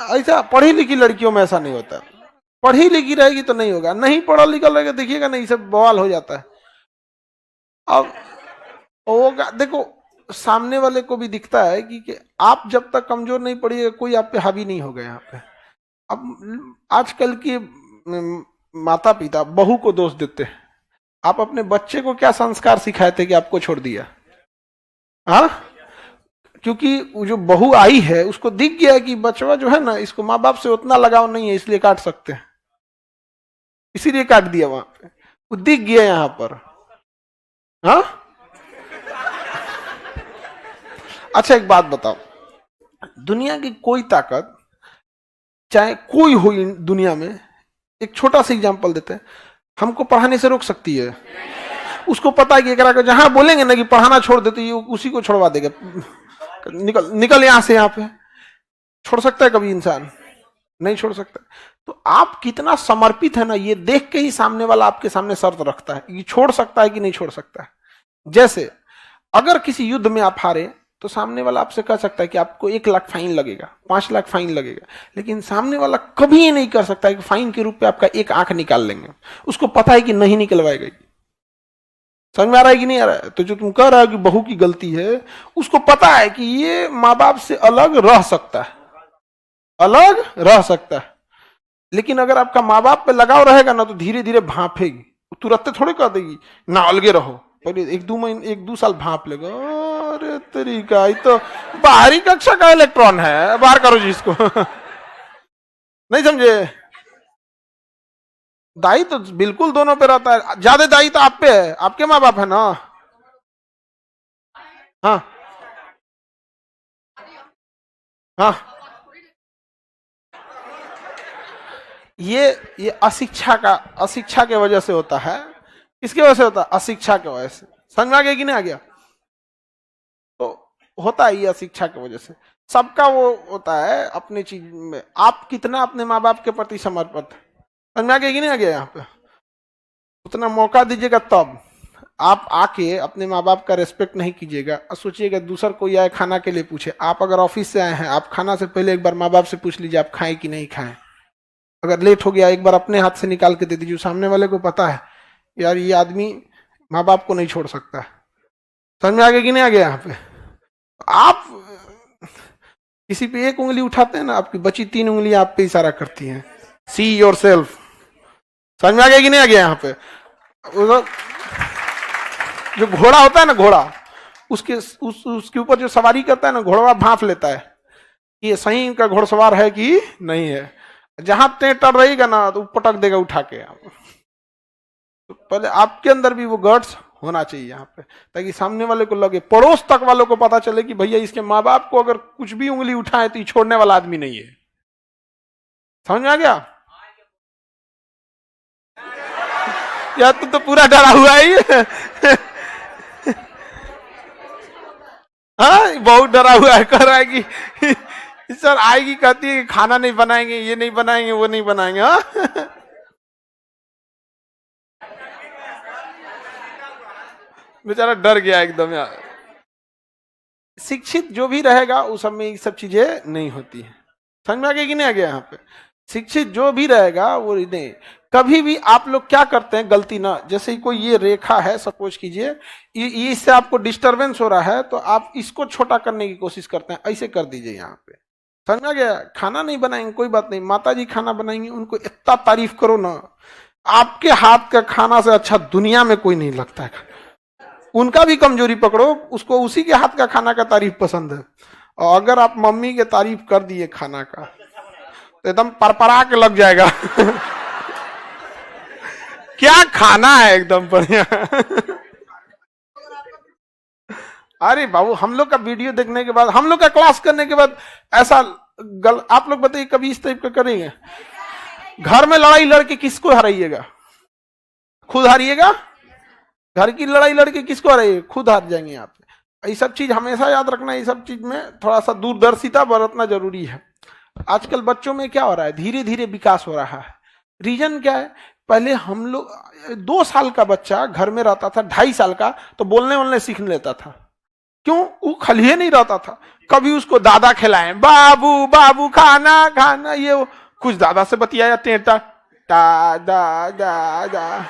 ऐसा पढ़ी लिखी लड़कियों में ऐसा नहीं होता। पढ़ी लिखी रहेगी तो नहीं होगा, नहीं पढ़ा लिखा रहेगा देखिएगा नहीं, सब बवाल हो जाता है। अब होगा, देखो सामने वाले को भी दिखता है कि आप जब तक कमजोर नहीं पड़िएगा कोई आप पे हावी नहीं होगा यहाँ पे। अब आजकल के माता पिता बहू को दोष देते हैं। आप अपने बच्चे को क्या संस्कार सिखाए थे कि आपको छोड़ दिया? हाँ, क्योंकि वो जो बहू आई है उसको दिख गया कि बचवा जो है ना इसको माँ बाप से उतना लगाव नहीं है, इसलिए काट सकते हैं, इसीलिए काट दिया वहां पे, वो दिख गया यहाँ पर। हाँ, अच्छा एक बात बताओ, दुनिया की कोई ताकत चाहे कोई हो दुनिया में, एक छोटा सा एग्जांपल देते हैं, हमको पढ़ाने से रोक सकती है? उसको पता है कि अगर जहां बोलेंगे ना कि पढ़ाना छोड़ देते ये उसी को छोड़वा देगा, निकल निकल यहां से, यहां पे छोड़ सकता है कभी इंसान? नहीं छोड़ सकता। तो आप कितना समर्पित है ना ये देख के ही सामने वाला आपके सामने शर्त रखता है कि छोड़ सकता है कि नहीं छोड़ सकता है। जैसे अगर किसी युद्ध में आप हारे तो सामने वाला आपसे कह सकता है कि आपको 1 लाख फाइन लगेगा, 5 लाख फाइन लगेगा, लेकिन सामने वाला कभी ये नहीं कर सकता है कि फाइन के रूप में आपका एक आंख निकाल लेंगे। उसको पता है कि नहीं निकलवाएगा। समझ में आ रहा है कि नहीं आ रहा है? तो जो तुम कह रहे हो कि बहू की गलती है, उसको पता है कि ये माँ बाप से अलग रह सकता है, अलग रह सकता है, लेकिन अगर आपका माँ बाप पे लगाव रहेगा ना तो धीरे धीरे भांपेगी, तुरंत थोड़ी कह देगी ना अलगे रहो, पहले 1-2 महीने 1-2 साल भांप लेगा। अरे तरीका, ये तो बाहरी कक्षा का इलेक्ट्रॉन है, बाहर करो जी इसको। नहीं समझे? दाई तो बिल्कुल दोनों पे रहता है, ज्यादा दाई तो आप पे है, आपके माँ बाप है ना। हाँ हाँ, ये अशिक्षा के वजह से होता है। किसकी वजह से होता है? अशिक्षा के वजह से। समझ में आ गया कि नहीं आ गया? तो होता है ये अशिक्षा की वजह से। सबका वो होता है अपनी चीज में, आप कितना अपने माँ बाप के प्रति समर्पित। समझ में आ गया कि नहीं आ गया? यहाँ पे उतना मौका दीजिएगा तब। आप आके अपने माँ बाप का रेस्पेक्ट नहीं कीजिएगा और सोचिएगा दूसर कोई आए खाना के लिए पूछे, आप अगर ऑफिस से आए हैं आप खाना से पहले एक बार माँ बाप से पूछ लीजिए आप खाएं कि नहीं खाएं। अगर लेट हो गया एक बार अपने हाथ से निकाल के दे दीजिए, सामने वाले को पता है यार ये आदमी माँ बाप को नहीं छोड़ सकता। समझ में आ गया कि नहीं आ गया? यहाँ पे आप किसी पे एक उंगली उठाते हैं ना, आपकी बची 3 उंगलियां आप पे इशारा करती हैं, सी योर सेल्फ। समझ में आ गया कि नहीं आ गया? यहाँ पे जो घोड़ा होता है ना, घोड़ा उसके ऊपर जो सवारी करता है ना, घोड़ा भांप लेता है कि ये सही इनका घोड़सवार है कि नहीं है। जहां टेटर रहेगा ना तो पटक देगा उठा के। तो पहले आपके अंदर भी वो गट्स होना चाहिए यहाँ पे, ताकि सामने वाले को लगे, पड़ोस तक वालों को पता चले कि भैया इसके माँ बाप को अगर कुछ भी उंगली उठाए तो ये छोड़ने वाला आदमी नहीं है। समझ में आ गया? यार तू तो पूरा डरा हुआ है। हाँ बहुत डरा हुआ है, कह रहा है कि सर आएगी, कहती है कि खाना नहीं बनाएंगे, ये नहीं बनाएंगे, वो नहीं बनाएंगे। हाँ बेचारा डर गया एकदम यार। शिक्षित जो भी रहेगा उस सब में ये सब चीजें नहीं होती है। समझ में आ गया कि नहीं आ गया? यहाँ पे शिक्षित जो भी रहेगा वो नहीं। कभी भी आप लोग क्या करते हैं गलती ना, जैसे कोई ये रेखा है सपोज कीजिए, इससे आपको डिस्टरबेंस हो रहा है तो आप इसको छोटा करने की कोशिश करते हैं, ऐसे कर दीजिए यहाँ पे। समझ में आ गया? खाना नहीं बनाएंगे कोई बात नहीं, माता जी खाना बनाएंगे, उनको इतना तारीफ करो ना, आपके हाथ का खाना से अच्छा दुनिया में कोई नहीं लगता है। उनका भी कमजोरी पकड़ो, उसको उसी के हाथ का खाना का तारीफ पसंद है, और अगर आप मम्मी के तारीफ कर दिए खाना का तो एकदम परपरा के लग जाएगा। क्या खाना है, एकदम बढ़िया। अरे बाबू हम लोग का वीडियो देखने के बाद, हम लोग का क्लास करने के बाद ऐसा आप लोग बताइए कभी इस टाइप का करेंगे? घर में लड़ाई लड़के किसको हराइएगा? खुद हारिएगा। घर की लड़ाई लड़के किसको हराइएगा? खुद हार जाएंगे आप। ये सब चीज हमेशा याद रखना, ये सब चीज में थोड़ा सा दूरदर्शिता बरतना जरूरी है। आजकल बच्चों में क्या हो रहा है, धीरे धीरे विकास हो रहा है। रीजन क्या है? पहले हम लोग 2 साल का बच्चा घर में रहता था, 2.5 साल का तो बोलने वोलने सीख लेता था। क्यों? वो खलिए नहीं रहता था। कभी उसको दादा खिलाए, बाबू बाबू खाना खाना, ये वो कुछ दादा से बतियाया, टेटा दादा दादा,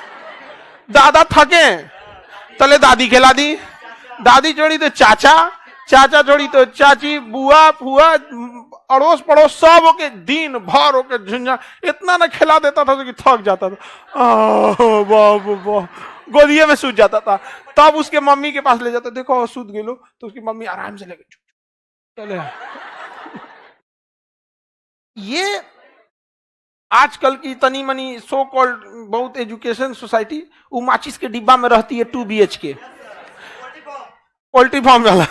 दादा थके तले दादी खिला दी, दादी छोड़ी तो चाचा, चाचा छोड़ी तो चाची, बुआ फुआ, अड़ोस पड़ोस सब होके दिन भर होके झुंझा इतना ना खिला देता था कि थक जाता था। बाबू बाबू गोदिये में सूझ जाता था। तब उसके मम्मी के पास ले जाता, देखो सूझ गए लो, तो उसकी मम्मी आराम से लेके चले। ये आजकल की तनी मनी सो कॉल्ड बहुत एजुकेशन सोसाइटी, वो माचिस के डिब्बा में रहती है 2 BHK पोल्ट्री फार्म वाला।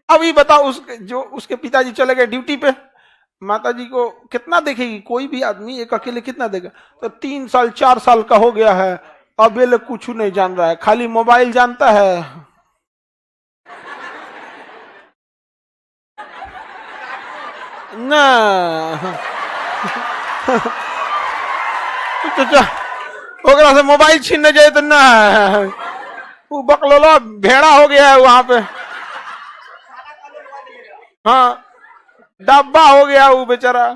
अभी बताओ, उसके पिताजी चले गए ड्यूटी पे, माता जी को कितना देखेगी? कोई भी आदमी एक अकेले कितना देगा? तो 3 साल 4 साल का हो गया है, अब ये लोग कुछ नहीं जान रहा है, खाली मोबाइल जानता है। ना ओकरा से मोबाइल छीनने जाए तो ना, वो बकलोला भेड़ा हो गया है वहां पे। हाँ, डब्बा हो गया वो बेचारा,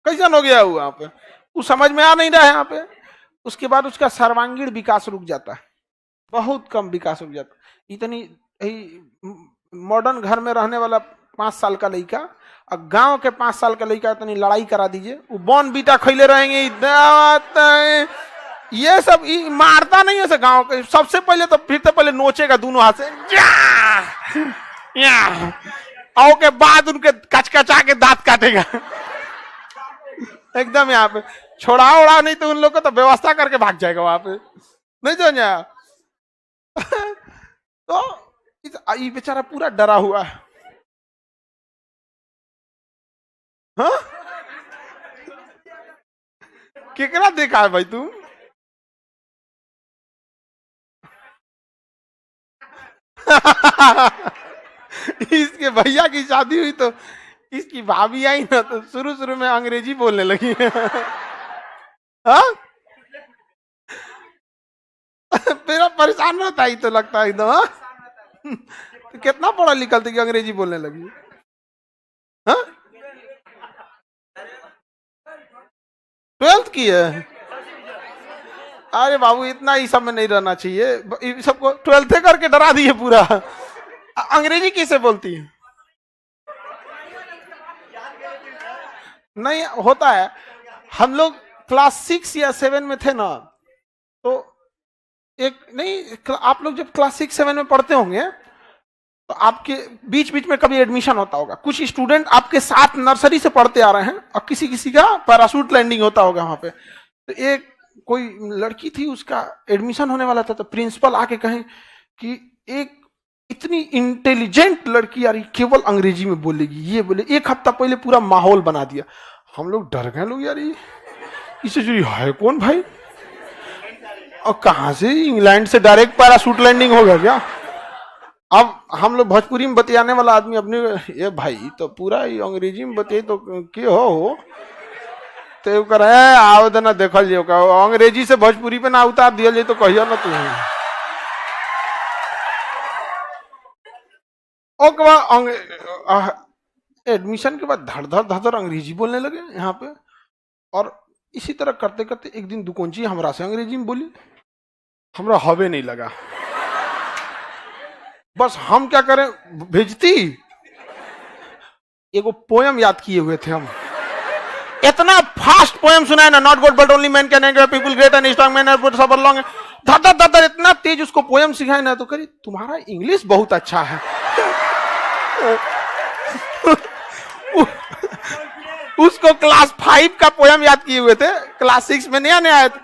कैसन हो गया वहां पे, वो समझ में आ नहीं रहा है यहाँ पे। उसके बाद उसका सर्वांगीण विकास रुक जाता है, बहुत कम विकास रुक जाता है। इतनी मॉडर्न घर में रहने वाला 5 साल का लड़का और गांव के 5 साल का लड़का इतनी लड़ाई करा दीजिए, वो बॉन बीटा खैले रहेंगे। ये सब मारता नहीं है गांव के, सबसे पहले तो फिर तो पहले नोचेगा दोनों हाथ से, और के बाद उनके कचकचा के दांत काटेगा एकदम। यहाँ पे छोड़ा उड़ा नहीं तो उन लोग को तो व्यवस्था करके भाग जाएगा वहां पे, नहीं समझा? तो ये बेचारा पूरा डरा हुआ है। हाँ? केकरा देखा है भाई तुम? इसके भैया की शादी हुई तो इसकी भाभी आई ना, तो शुरू शुरू में अंग्रेजी बोलने लगी। हाँ? मेरा परेशान रहता ही तो लगता है एकदम। तो कितना पढ़ा लिखा था कि अंग्रेजी बोलने लगी? हाँ? 12th की है? अरे बाबू इतना ही सब में नहीं रहना चाहिए, सबको 12th करके डरा दिए पूरा। अंग्रेजी किसे बोलती है? नहीं होता है। हम लोग क्लास 6 या 7 में थे ना, तो एक नहीं, आप लोग जब क्लास 6-7 में पढ़ते होंगे तो आपके बीच बीच में कभी एडमिशन होता होगा। कुछ स्टूडेंट आपके साथ नर्सरी से पढ़ते आ रहे हैं और किसी किसी का पैराशूट लैंडिंग होता होगा वहां पे। तो एक कोई लड़की थी, उसका एडमिशन होने वाला था, तो प्रिंसिपल आके कहे कि एक इतनी इंटेलिजेंट लड़की यार केवल अंग्रेजी में बोलेगी, ये बोले। 1 हफ्ता पहले पूरा माहौल बना दिया। हम लोग डर गए लोग, यार इसे जो है कौन भाई, और कहां से इंग्लैंड से डायरेक्ट पैराशूट लैंडिंग होगा क्या? अब हम लोग भोजपुरी में बतियाने वाला आदमी अपने, ये भाई तो पूरा अंग्रेजी में बतियाई तो के हो तो कर आओ ना देखल जो का अंग्रेजी से भोजपुरी पे ना उतार दिया जाए तो कहियो ना तू। एडमिशन के बाद धड़ धड़ धड़ अंग्रेजी बोलने लगे यहाँ पे। और इसी तरह करते करते एक दिन दुकोंची हमरा से अंग्रेजी में बोली, हमरा हवे नहीं लगा। बस हम क्या करें, भेजती एगो पोयम याद किए हुए थे हम, इतना फास्ट पोयम सुनाए ना, not God but only man can anchor people great and strong man are put sober long, धड़ धड़ धड़ इतना तेज उसको पोयम सिखाए ना, तो करी तुम्हारा इंग्लिश बहुत अच्छा है। उसको क्लास 5 का पोयम याद किए हुए थे, क्लास 6 में नया नया आया था।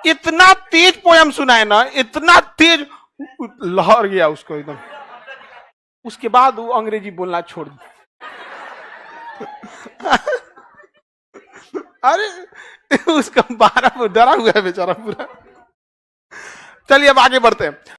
इतना तेज पोयम सुनाए ना, इतना तेज, लहर गया उसको एकदम। उसके बाद वो अंग्रेजी बोलना छोड़ दी। अरे उसका 12 डरा हुआ है बेचारा पूरा। चलिए अब आगे बढ़ते हैं।